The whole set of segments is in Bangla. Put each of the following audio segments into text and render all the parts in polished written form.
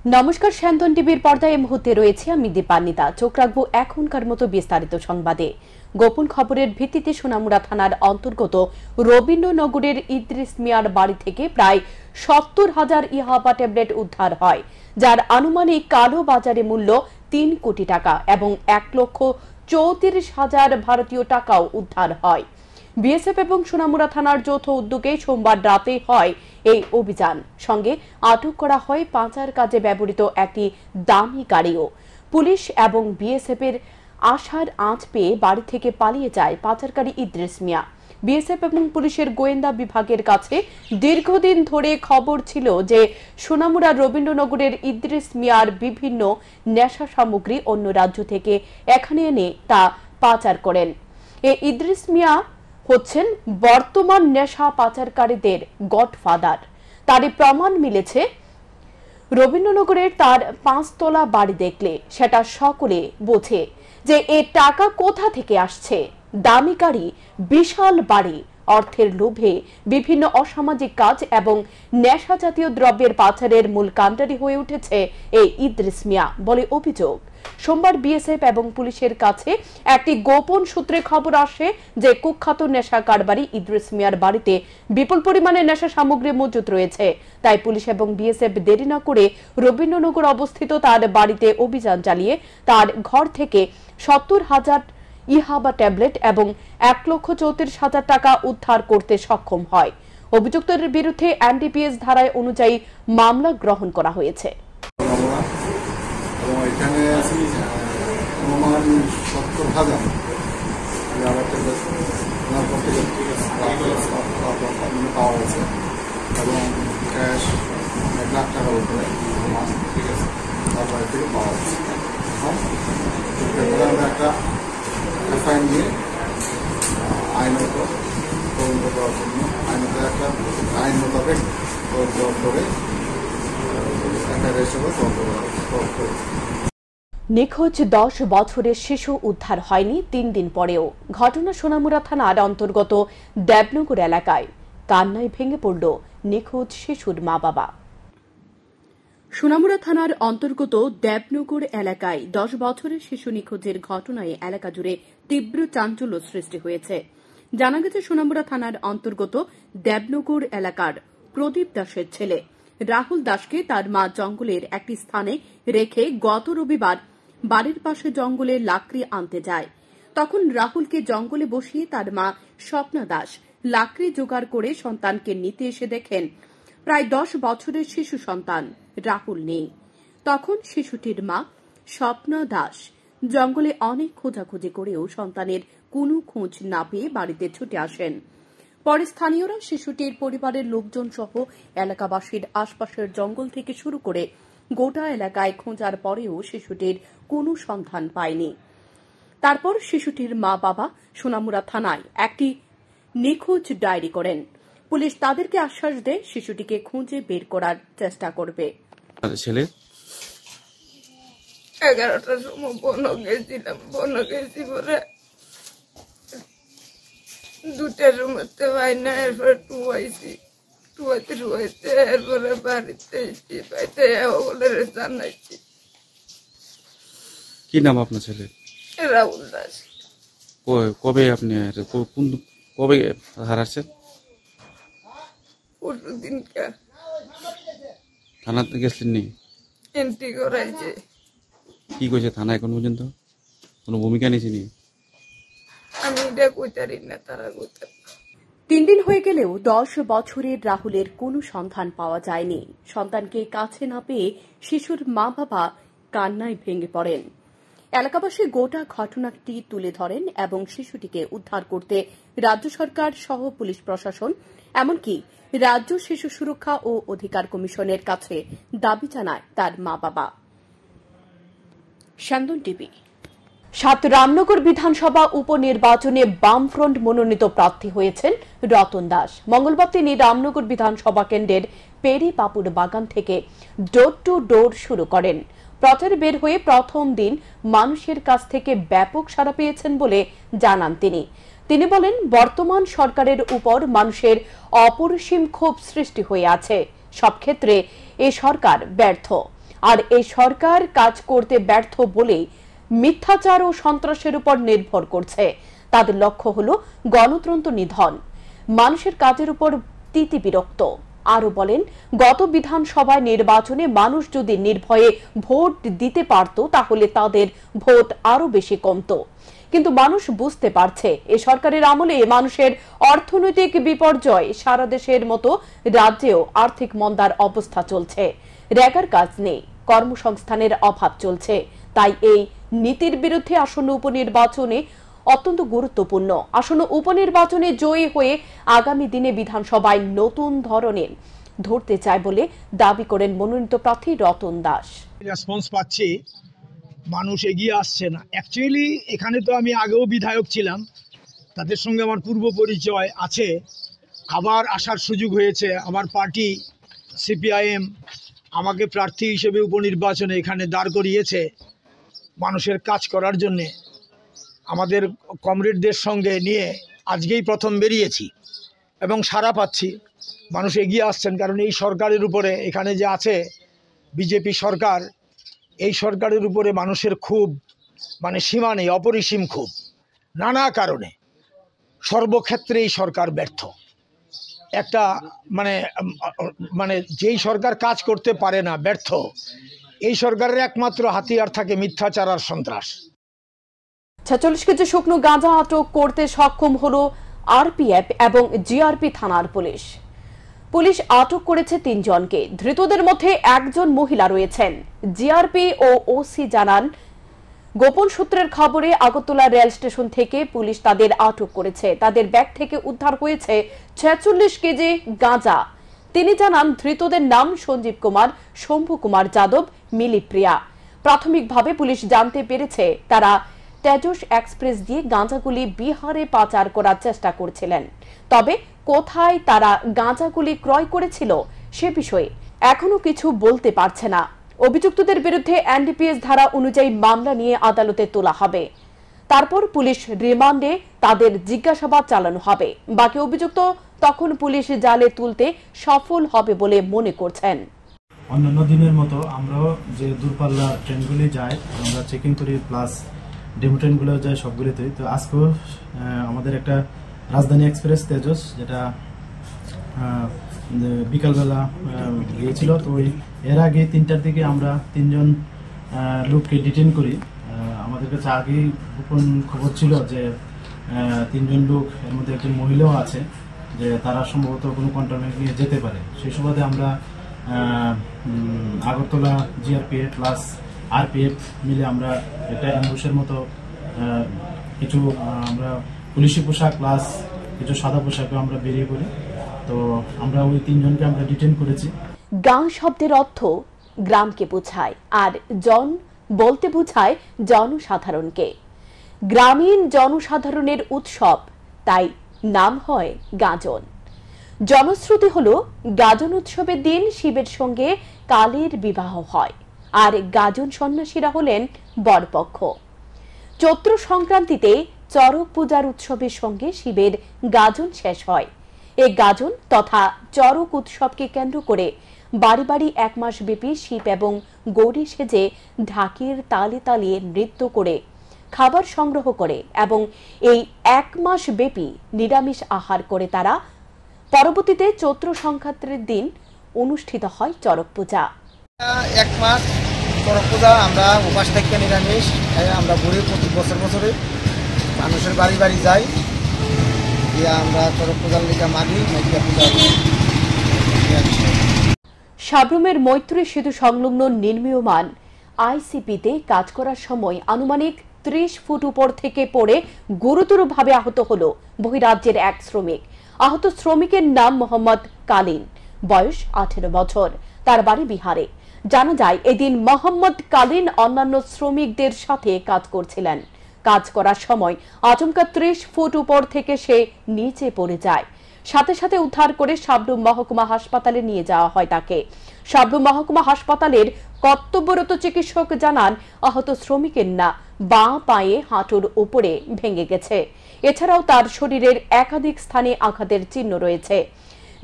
নমস্কার, শান্তন টিভির পর্দায় এই মুহূর্তে রয়েছে আমি দীপান্বিতা। চোখ রাখবো এখনকার মতো বিস্তারিত সংবাদে। গোপন খবরের ভিত্তিতে সোনামুড়া থানার অন্তর্গত রবীন্দ্রনগরের ইদ্রিস মিয়ার বাড়ি থেকে প্রায় ৭০,০০০ ইয়াবা ট্যাবলেট উদ্ধার হয়, যার আনুমানিক কালো বাজারে মূল্য ৩ কোটি টাকা এবং ১,৩৪,০০০ ভারতীয় টাকাও উদ্ধার হয়। বিএসএফ এবং সোনামুড়া থানার যৌথ উদ্যোগে সোমবার রাতে হয় এই অভিযান। সঙ্গে আটক করা হয় পাচার কাজে ব্যবহৃত একটি দামি গাড়িও। পুলিশ এবং বিএসএফ এর আশার আঁচ পেয়ে বাড়ি থেকে পালিয়ে যায় পাচারকারী ইদ্রিস মিয়া। বিএসএফ এবং পুলিশের গোয়েন্দা বিভাগের কাছে দীর্ঘদিন ধরে খবর ছিল যে সোনামুড়া রবীন্দ্রনগরের ইদ্রিস মিয়ার বিভিন্ন নেশা সামগ্রী অন্য রাজ্য থেকে এখানে এনে তা পাচার করেন। এই ইদ্রিস মিয়া হচ্ছেন বর্তমান নেশা পাচারকারীদের গডফাদার। তারই প্রমাণ মিলেছে রবীন্দ্রনগরের তার ৫ তলা বাড়ি দেখলে সেটা সকলে বোঝে যে এ টাকা কোথা থেকে আসছে। দামি গাড়ি, বিশাল বাড়ি, অর্থের লোভে বিভিন্ন অসামাজিক কাজ এবং নেশা জাতীয় দ্রব্যের পাচারের মূল কাণ্ডারি হয়ে উঠেছে এই ইদ্রিস মিয়া বলে অভিযোগ। সোমবার বিএসএফ এবং পুলিশের কাছে একটি গোপন সূত্রে খবর আসে যে কুখ্যাত নেশা কারবারি ইদ্রিস মিয়ার বাড়িতে বিপুল পরিমাণে নেশা সামগ্রী মজুত রয়েছে। তাই পুলিশ এবং বিএসএফ দেরি না করে রবীন্দ্রনগর অবস্থিত তার বাড়িতে অভিযান চালিয়ে তার ঘর থেকে ৭০,০০০ ইয়াবা ট্যাবলেট এবং ১,৩৪,০০০ টাকা উদ্ধার করতে সক্ষম হয়। অভিযুক্তদের বিরুদ্ধে এনডিপিএস ধারায় অনুযায়ী মামলা গ্রহণ করা হয়েছে। এখানে অনুমান ৭০,০০০ পাওয়া গেছে এবং ক্যাশ ১ লাখ টাকার উপরে ঠিক আছে তার বাড়ি থেকে পাওয়া গেছে। আমরা একটা এফআইআর নিয়ে আইনত তদন্ত করার জন্য আইন মোতাবেক তদন্ত করে এফআইআর হিসেবে তদন্ত করা। নিখোঁজ ১০ বছরের শিশু উদ্ধার হয়নি ৩ দিন পরেও। ঘটনা সোনামুড়া থানার অন্তর্গত দেবনগর এলাকায়। কান্নায় ভেঙে পড়ল নিখোঁজ শিশুর মা বাবা। সোনামুড়া থানার অন্তর্গত দেবনগর এলাকায় ১০ বছরের শিশু নিখোঁজের ঘটনায় এলাকা জুড়ে তীব্র চাঞ্চল্য সৃষ্টি হয়েছে। জানা গেছে সোনামুড়া থানার অন্তর্গত দেবনগর এলাকার প্রদীপ দাসের ছেলে রাহুল দাসকে তার মা জঙ্গলের একটি স্থানে রেখে গত রবিবার বাড়ির পাশে জঙ্গলে লাকড়ি আনতে যায়। তখন রাহুলকে জঙ্গলে বসিয়ে তার মা স্বপ্না দাস লাকড়ি জোগাড় করে সন্তানকে নিতে এসে দেখেন প্রায় ১০ বছরের শিশু সন্তান রাহুল নেই। তখন শিশুটির মা স্বপ্না দাস জঙ্গলে অনেক খোঁজাখুঁজি করেও সন্তানের কোনো খোঁজ না পেয়ে বাড়িতে ছুটে আসেন। পরে স্থানীয়রা শিশুটির পরিবারের লোকজন সহ এলাকাবাসীর আশপাশের জঙ্গল থেকে শুরু করে গোটা এলাকায় খোঁজার পরেও শিশুটির কোনো সন্ধান পায়নি। তারপর শিশুটির মা বাবা সোনামুড়া থানায় একটি নিখোঁজ ডায়েরি করেন। পুলিশ তাদেরকে আশ্বাস দেয় শিশুটিকে খুঁজে বের করার চেষ্টা করবে। ছেলে 11টার সময় বন গেছি পরে 2টার রুমেতে পাই না, এরপরে টুয়াইতে এরপরে বাড়িতে এসেছি, বাড়িতে ওগুলো জানাইছি। কি নাম আপনার ছেলে? রাহুল দাস। কবে আপনি কবে হারাচ্ছেন? পরশুদিন থানাতে গেছিলেন নি? এন্ট্রি করাইছে। কি কইছে থানা এখন পর্যন্ত? কোনো ভূমিকা নিয়েছে নি? আমি এটা কইতারি না, তারা কইতার। ৩ দিন হয়ে গেলেও ১০ বছরের রাহুলের কোনো সন্ধান পাওয়া যায়নি। সন্তানকে কাছে না পেয়ে শিশুর মা বাবা কান্নায় ভেঙে পড়েন। এলাকাবাসী গোটা ঘটনাটি তুলে ধরেন এবং শিশুটিকে উদ্ধার করতে রাজ্য সরকার সহ পুলিশ প্রশাসন এমনকি রাজ্য শিশু সুরক্ষা ও অধিকার কমিশনের কাছে দাবি জানায় তার মা বাবা। শান্তন টিভি। ৭ রামনগর বিধানসভা উপনির্বাচনে বামফ্রন্ট মনোনীত প্রার্থী হয়েছেন রতন দাস। মঙ্গলবার তিনি রামনগর বিধানসভা কেন্দ্রের পেরি বাপুর বাগান থেকে ডোর টু ডোর শুরু করেন। প্রচারে বের হয়ে প্রথম দিন মানুষের কাছ থেকে ব্যাপক সাড়া পেয়েছেন বলে জানান তিনি। তিনি বলেন, বর্তমান সরকারের উপর মানুষের অপরিসীম ক্ষোভ সৃষ্টি হয়ে আছে। সব ক্ষেত্রে এ সরকার ব্যর্থ। আর এই সরকার কাজ করতে ব্যর্থ বলে মিথ্যাচার ও সন্ত্রাসের উপর নির্ভর করছে। তাদের লক্ষ্য হলো গণতন্ত্র নিধন, মানুষের কাজের উপর তিতি বিরক্ত। আরো বলেন, গত বিধানসভায় নির্বাচনে মানুষ যদি নির্ভয়ে ভোট দিতে পারত তাহলে তাদের ভোট আরো বেশি কমতো। কিন্তু মানুষ বুঝতে পারছে এ সরকারের আমলে মানুষের অর্থনৈতিক বিপর্যয়, সারা দেশের মতো রাজ্যেও আর্থিক মন্দার অবস্থা চলছে, রেগার কাজ নেই, কর্মসংস্থানের অভাব চলছে। তাই এই নীতির বিরুদ্ধে আসন্ন উপনির্বাচনে অত্যন্ত গুরুত্বপূর্ণ। আসন্ন উপনির্বাচনে জয়ী হয়ে আগামী দিনে বিধানসভায় নতুন ধরনের ধরতে চায় বলে দাবি করেন মনোনীত প্রার্থী রতন দাস। রেসপন্স পাচ্ছি, মানুষ এগিয়ে আসছে না। অ্যাকচুয়ালি এখানে তো আমি আগেও বিধায়ক ছিলাম, তাদের সঙ্গে আমার পূর্ব পরিচয় আছে, আবার আসার সুযোগ হয়েছে। আমার পার্টি সিপিআইএম আমাকে প্রার্থী হিসেবে উপনির্বাচনে এখানে দাঁড় করিয়েছে মানুষের কাজ করার জন্যে। আমাদের কমরেডদের সঙ্গে নিয়ে আজকেই প্রথম বেরিয়েছি এবং সাড়া পাচ্ছি, মানুষ এগিয়ে আসছেন। কারণ এই সরকারের উপরে, এখানে যে আছে বিজেপি সরকার, এই সরকারের উপরে মানুষের খুব সীমা নেই, অপরিসীম খুব, নানা কারণে সর্বক্ষেত্রে এই সরকার ব্যর্থ। একটা যেই সরকার কাজ করতে পারে না, ব্যর্থ, এই সরকারের একমাত্র হাতিয়ার থাকে মিথ্যাচার আর সন্ত্রাস। 46 কেজি শুকনো গাঁজা আটক করতে সক্ষম হলো আরপিএফ এবং জিআরপি থানার পুলিশ। পুলিশ আটক করেছে 3 জনকে। ধৃতদের মধ্যে একজন মহিলা রয়েছেন। জিআরপি ও ওসি জানান, গোপন সূত্রের খবরে আগরতলা রেল স্টেশন থেকে পুলিশ তাদের আটক করেছে। তাদের ব্যাগ থেকে উদ্ধার হয়েছে 46 কেজি গাঁজা। তিনি জানান, ধৃতদের নাম সঞ্জীব কুমার, শম্ভু কুমার যাদব, মিলিপ্রিয়া। প্রাথমিকভাবে পুলিশ জানতে পেরেছে তারা তেজস এক্সপ্রেস দিয়ে গাঁজাগুলি বিহারে পাচার করার চেষ্টা করছিলেন। তবে কোথায় তারা গাঁজাগুলি ক্রয় করেছিল সে বিষয়ে এখনো কিছু বলতে পারছে না। অভিযুক্তদের বিরুদ্ধে এনডিপিএস ধারা অনুযায়ী মামলা নিয়ে আদালতে তোলা হবে। তারপর পুলিশ রিমান্ডে তাদের জিজ্ঞাসাবাদ চালানো হবে। বাকি অভিযুক্ত তখন পুলিশ জালে তুলতে সফল হবে বলে মনে করছেন। অন্যান্য দিনের মতো আমরাও যে দূরপাল্লা ট্রেনগুলি যায় আমরা চেকিং করি, প্লাস ডেমো ট্রেনগুলো যায় সবগুলিতেই। তো আজকেও আমাদের একটা রাজধানী এক্সপ্রেস তেজস, যেটা বিকালবেলা গিয়েছিল। তো এর আগে 3টার দিকে আমরা 3 জন লোককে ডিটেন করি। আমাদের কাছে আগেই গোপন খবর ছিল যে 3 জন লোক, এর মধ্যে একজন মহিলাও আছে, যে তারা সম্ভবত কোনো কন্ট্রোলমেন্ট নিয়ে যেতে পারে। সেই সুবাদে আমরা আগরতলা জিআরপিএফ প্লাস আরপিএফ মিলে আমরা একটা অ্যাম্বুশের মতো কিছু আমরা পুলিশি পোশাক প্লাস কিছু সাদা পোশাকও আমরা বেরিয়ে পড়ি। তো আমরা ওই 3 জনকে আমরা ডিটেন করেছি। গাঁ শব্দের অর্থ গ্রামকে বোঝায়, আর জন বলতে বোঝায় জনসাধারণকে। গ্রামীণ জনসাধারণের উৎসব, তাই নাম হয় গাজন। জনশ্রুতি হলো গাজন উৎসবের দিন শিবের সঙ্গে কালীর বিবাহ হয়, আর গাজন সন্ন্যাসীরা হলেন বরপক্ষ। চৈত্র সংক্রান্তিতে চড়ক পূজার উৎসবের সঙ্গে শিবের গাজন শেষ হয়। এই গাজন তথা চড়ক উৎসবকে কেন্দ্র করে বাড়ি বাড়ি 1 মাস ব্যাপী শিব এবং গৌরী সেজে ঢাকির তালে তালে নৃত্য করে খাবার সংগ্রহ করে এবং এই 1 মাস ব্যাপী নিরামিষ আহার করে তারা পরবর্তীতে চৈত্র সংক্রান্তির দিন অনুষ্ঠিত হয় চড়ক পূজা। 1 মাস চড়ক পূজা আমরা উপাস থেকে নিরামিষ আমরা ঘুরে প্রতি বছরে মানুষের বাড়ি বাড়ি যাই, গিয়ে আমরা চড়ক পূজার লিগা মাগি, পূজা। সাবরুমের মৈত্রী সেতু সংলগ্ন নির্মীয়মান আইসিপিতে কাজ করার সময় আনুমানিক 30 ফুট উপর থেকে পড়ে গুরুতরভাবে আহত হল বহিরাজ্যের এক শ্রমিক। আহত শ্রমিকের নাম মোহাম্মদ কালিন, বয়স 18 বছর, তার বাড়ি বিহারে। জানা যায় এদিন মোহাম্মদ কালিন অন্যান্য শ্রমিকদের সাথে কাজ করছিলেন। কাজ করার সময় আচমকা 30 ফুট উপর থেকে সে নিচে পড়ে যায়। সাথে সাথে উদ্ধার করে সাবরুম মহকুমা হাসপাতালে নিয়ে যাওয়া হয় তাকে। সাবরুম মহকুমা হাসপাতালের কর্তব্যরত চিকিৎসক জানান, আহত শ্রমিকের না বাঁ পায়ে হাঁটুর উপরে ভেঙে গেছে। এছাড়াও তার শরীরের একাধিক স্থানে আঘাতের চিহ্ন রয়েছে।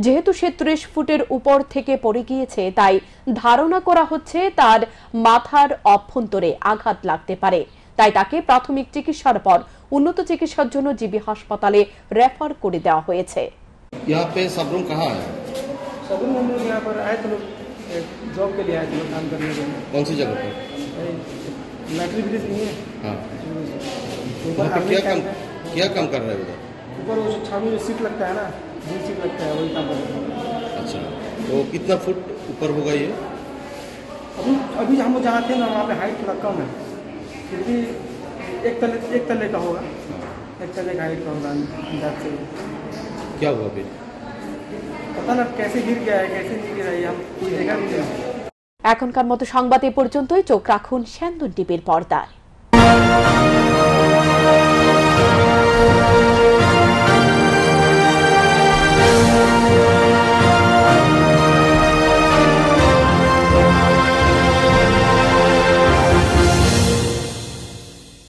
যেহেতু সে 30 ফুটের উপর থেকে পড়ে গিয়েছে, তাই ধারণা করা হচ্ছে তার মাথার অভ্যন্তরে আঘাত লাগতে পারে। তাই তাকে প্রাথমিক চিকিৎসার পর উন্নত চিকিৎসার জন্য জিবি হাসপাতালে রেফার করে দেওয়া হয়েছে। यहाँ पे सबरूम कहाँ है? सबरूम हम लोग यहाँ पर आए थे, लोग जॉब के लिए आए थे, लोग काम करने के लिए। कौन सी जगह पर? मैट्री ब्रिज नहीं है? हाँ। ऊपर वहाँ पे क्या काम कर रहे हैं उधर? ऊपर वो छावनी में सीट लगता है ना, जिन सीट लगता है वही काम कर रहे हैं। अच्छा, तो कितना फुट ऊपर होगा ये? अभी हम लोग जहाँ थे ना वहाँ पे हाइट थोड़ा कम है, फिर भी एक तले का होगा, एक तले का हाइट का होगा अंदाज से। क्या हुआ फिर? पता ना कैसे गिर गया है, कैसे नहीं गिरा है, हम कोई देखा नहीं है। এখনকার মতো সংবাদ এ পর্যন্তই। চোখ রাখুন সেন্দুর টিভির পর্দায়।